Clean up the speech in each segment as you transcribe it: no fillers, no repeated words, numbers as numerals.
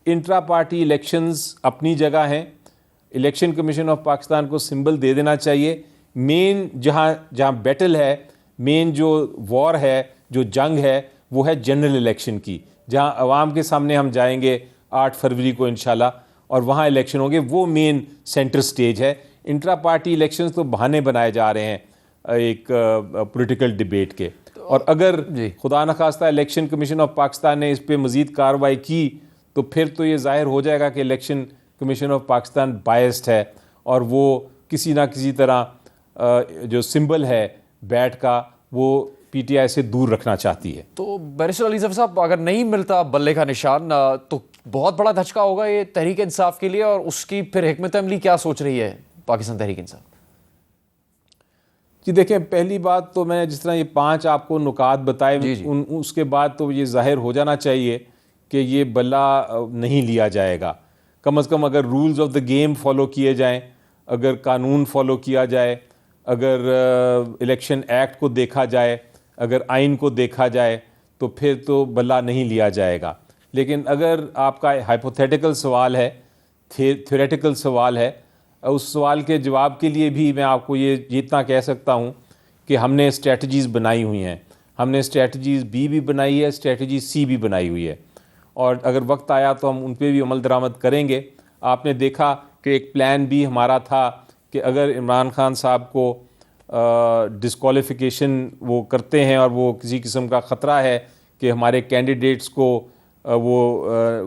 Intra party elections अपनी जगह हैं, इलेक्शन कमीशन ऑफ पाकिस्तान को सिंबल दे देना चाहिए। मेन जहाँ बैटल है, मेन जो वॉर है, जो जंग है, वो है जनरल इलेक्शन की, जहाँ अवाम के सामने हम जाएंगे 8 फरवरी को इंशाल्लाह, और वहाँ इलेक्शन होंगे। वो मेन सेंटर स्टेज है। इंट्रा पार्टी इलेक्शंस तो बहाने बनाए जा रहे हैं एक पॉलिटिकल डिबेट के। और अगर खुदा न खास्ता इलेक्शन कमीशन ऑफ पाकिस्तान ने इस पर मज़ीद कार्रवाई की तो फिर तो ये ज़ाहिर हो जाएगा कि election commission of Pakistan biased है और वो किसी ना किसी तरह जो सिंबल है बैट का वो पीटीआई से दूर रखना चाहती है। तो बैरिस्टर अली ज़फ़र साहब, अगर नहीं मिलता बल्ले का निशान तो बहुत बड़ा धचका होगा ये तहरीक इंसाफ के लिए, और उसकी फिर हिकमत अमली क्या सोच रही है पाकिस्तान तहरीक इंसाफ? जी देखें, पहली बात तो मैं जिस तरह ये 5 आपको नुकात बताए, उसके बाद तो ये जाहिर हो जाना चाहिए कि ये बल्ला नहीं लिया जाएगा। कम से कम अगर rules of the game follow किए जाएं, अगर कानून फॉलो किया जाए, अगर इलेक्शन एक्ट को देखा जाए, अगर आइन को देखा जाए, तो फिर तो बल्ला नहीं लिया जाएगा। लेकिन अगर आपका हाइपोथेटिकल सवाल है, थ्योरेटिकल सवाल है, उस सवाल के जवाब के लिए भी मैं आपको ये इतना कह सकता हूँ कि हमने स्ट्रेटजीज़ बनाई हुई हैं। हमने स्ट्रेटजीज़ बी भी बनाई है, स्ट्रेटजी सी भी बनाई हुई है, और अगर वक्त आया तो हम उन पर भी अमल दरामद करेंगे। आपने देखा कि एक प्लान भी हमारा था कि अगर इमरान खान साहब को डिस्क्वालिफिकेशन वो करते हैं और वो किसी किस्म का ख़तरा है कि हमारे कैंडिडेट्स को वो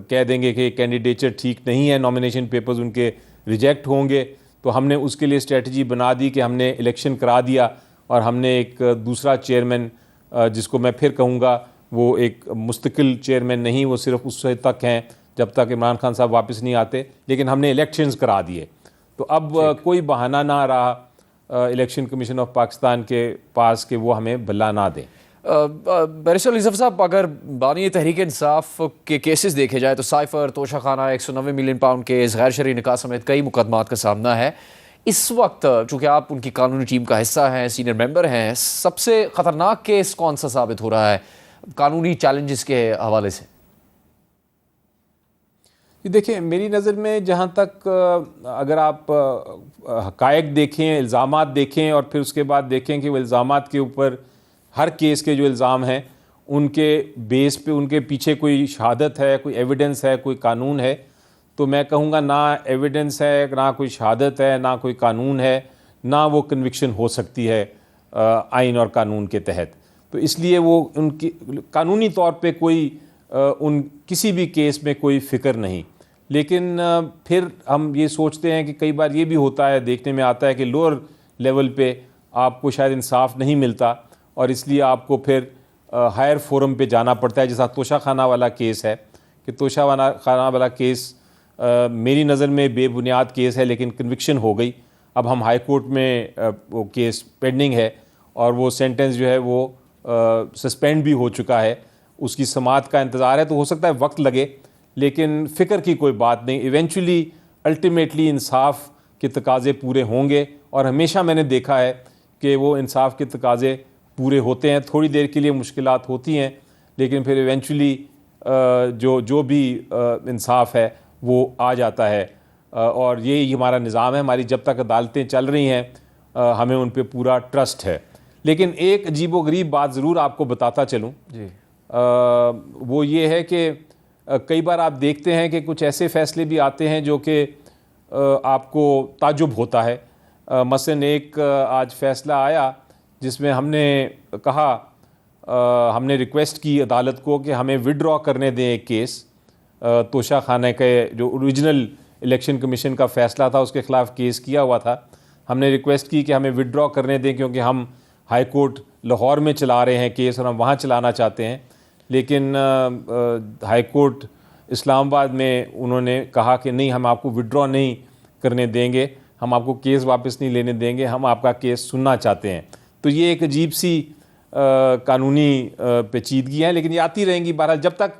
कह देंगे कि कैंडिडेचर ठीक नहीं है, नॉमिनेशन पेपर्स उनके रिजेक्ट होंगे, तो हमने उसके लिए स्ट्रेटजी बना दी कि हमने इलेक्शन करा दिया और हमने एक दूसरा चेयरमैन, जिसको मैं फिर कहूँगा वो एक मुस्तकिल चेयरमैन नहीं, वो सिर्फ उस तक हैं जब तक इमरान खान साहब वापस नहीं आते, लेकिन हमने इलेक्शंस करा दिए। तो अब कोई बहाना ना रहा इलेक्शन कमीशन ऑफ पाकिस्तान के पास कि वो हमें बल्ला ना दें। बैरिस्टर अली ज़फ़र साहब, अगर बानी तहरीक इंसाफ के केसेस देखे जाए तो साइफ़र, तोशा खाना, 190 मिलियन पाउंड केस, गैर शरई निकाह समेत कई मुकदमात का सामना है इस वक्त। चूँकि आप उनकी कानूनी टीम का हिस्सा हैं, सीनियर मेंबर हैं, सबसे ख़तरनाक केस कौन सा साबित हो रहा है कानूनी चैलेंजेस के हवाले से? देखिए, मेरी नज़र में जहाँ तक अगर आप हक़ाइक़ देखें, इल्ज़ामात देखें और फिर उसके बाद देखें कि वो इल्ज़ामात के ऊपर हर केस के जो इल्ज़ाम हैं उनके बेस पे उनके पीछे कोई शहादत है, कोई एविडेंस है, कोई कानून है, तो मैं कहूँगा ना एविडेंस है, ना कोई शहादत है, ना कोई कानून है, ना वो कन्विक्शन हो सकती है आइन और कानून के तहत। तो इसलिए वो उनकी कानूनी तौर पे कोई उन किसी भी केस में कोई फ़िक्र नहीं। लेकिन फिर हम ये सोचते हैं कि कई बार ये भी होता है, देखने में आता है कि लोअर लेवल पे आपको शायद इंसाफ नहीं मिलता और इसलिए आपको फिर हायर फोरम पे जाना पड़ता है। जैसा तोशा खाना वाला केस है कि तोशा खाना वाला केस मेरी नज़र में बेबुनियाद केस है, लेकिन कन्विक्शन हो गई। अब हम हाई कोर्ट में वो केस पेंडिंग है और वो सेंटेंस जो है वो सस्पेंड भी हो चुका है, उसकी समाअत का इंतज़ार है। तो हो सकता है वक्त लगे, लेकिन फ़िक्र की कोई बात नहीं। इवेंचुअली अल्टीमेटली इंसाफ के तकाज़े पूरे होंगे और हमेशा मैंने देखा है कि वो इंसाफ के तकाज़े पूरे होते हैं। थोड़ी देर के लिए मुश्किलात होती हैं, लेकिन फिर इवेंचुअली जो भी इंसाफ है वो आ जाता है और यही हमारा निज़ाम है। हमारी जब तक अदालतें चल रही हैं हमें उन पर पूरा ट्रस्ट है। लेकिन एक अजीब व गरीब बात ज़रूर आपको बताता चलूँ जी, वो ये है कि कई बार आप देखते हैं कि कुछ ऐसे फ़ैसले भी आते हैं जो कि आपको ताज्जुब होता है। मसलन एक आज फ़ैसला आया जिसमें हमने कहा, हमने रिक्वेस्ट की अदालत को कि हमें विड्रॉ करने दें एक केस। तोशा खाने के जो ओरिजिनल इलेक्शन कमीशन का फ़ैसला था उसके ख़िलाफ़ केस किया हुआ था। हमने रिक्वेस्ट की कि हमें विड्रॉ करने दें क्योंकि हम हाई कोर्ट लाहौर में चला रहे हैं केस और हम वहाँ चलाना चाहते हैं। लेकिन हाई कोर्ट इस्लामाबाद में उन्होंने कहा कि नहीं, हम आपको विड्रॉ नहीं करने देंगे, हम आपको केस वापस नहीं लेने देंगे, हम आपका केस सुनना चाहते हैं। तो ये एक अजीब सी कानूनी पेचीदगियाँ हैं, लेकिन ये आती रहेंगी। बहरहाल जब तक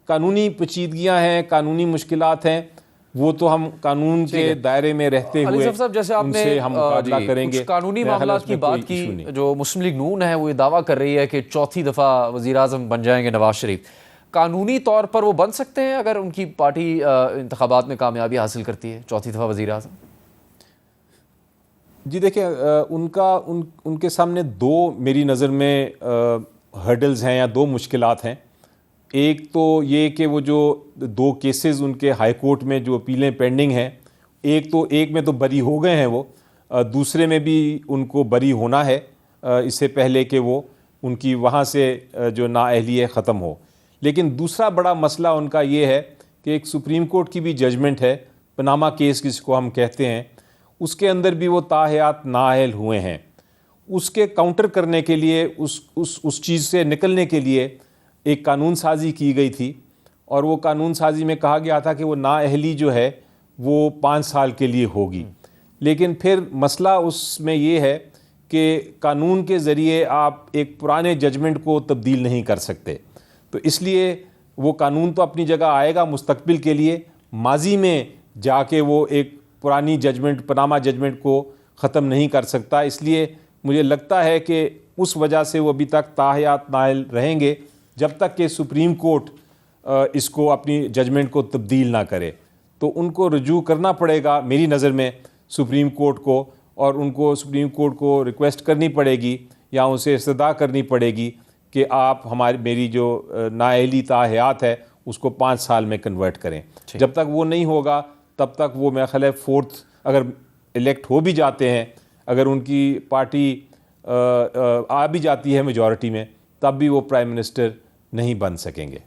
कानूनी पेचीदगियाँ हैं, कानूनी मुश्किलात हैं, वो तो हम कानून के दायरे में रहते हुए जैसे आपने हम मुकाबला करेंगे। कानूनी मामलात की बात की, जो मुस्लिम लीग नून है वो ये दावा कर रही है कि चौथी दफ़ा वज़ीर आज़म बन जाएंगे नवाज शरीफ। कानूनी तौर पर वो बन सकते हैं अगर उनकी पार्टी इंतखाबात में कामयाबी हासिल करती है, चौथी दफ़ा वज़ीर आज़म? जी देखिए, उनके सामने दो मेरी नज़र में हर्डल्स हैं या दो मुश्किलात हैं। एक तो ये कि वो जो दो केसेस उनके हाई कोर्ट में जो अपीलें पेंडिंग हैं, एक में तो बरी हो गए हैं वो, दूसरे में भी उनको बरी होना है इससे पहले कि वो उनकी वहाँ से जो नाअहली ख़त्म हो। लेकिन दूसरा बड़ा मसला उनका ये है कि एक सुप्रीम कोर्ट की भी जजमेंट है, पनामा केस जिसको हम कहते हैं, उसके अंदर भी वो ताहयात नाअहल हुए हैं। उसके काउंटर करने के लिए, उस चीज़ से निकलने के लिए एक कानून साजी की गई थी, और वो कानून साजी में कहा गया था कि वो नाअहली जो है वो 5 साल के लिए होगी। लेकिन फिर मसला उसमें ये है कि कानून के ज़रिए आप एक पुराने जजमेंट को तब्दील नहीं कर सकते, तो इसलिए वो कानून तो अपनी जगह आएगा मुस्तकबिल के लिए, माजी में जाके वो एक पुरानी जजमेंट, पनामा जजमेंट को ख़त्म नहीं कर सकता। इसलिए मुझे लगता है कि उस वजह से वो अभी तक ताहयात नाअहल रहेंगे जब तक कि सुप्रीम कोर्ट इसको अपनी जजमेंट को तब्दील ना करे। तो उनको रुजू करना पड़ेगा मेरी नज़र में सुप्रीम कोर्ट को, और उनको सुप्रीम कोर्ट को रिक्वेस्ट करनी पड़ेगी या उनसे इस्तदा करनी पड़ेगी कि आप मेरी जो नाअहली ताहयात है उसको 5 साल में कन्वर्ट करें। जब तक वो नहीं होगा तब तक वो मेरा ख्याल है फोर्थ, अगर इलेक्ट हो भी जाते हैं, अगर उनकी पार्टी आ भी जाती है मेजॉरिटी में, तब भी वो प्राइम मिनिस्टर नहीं बन सकेंगे।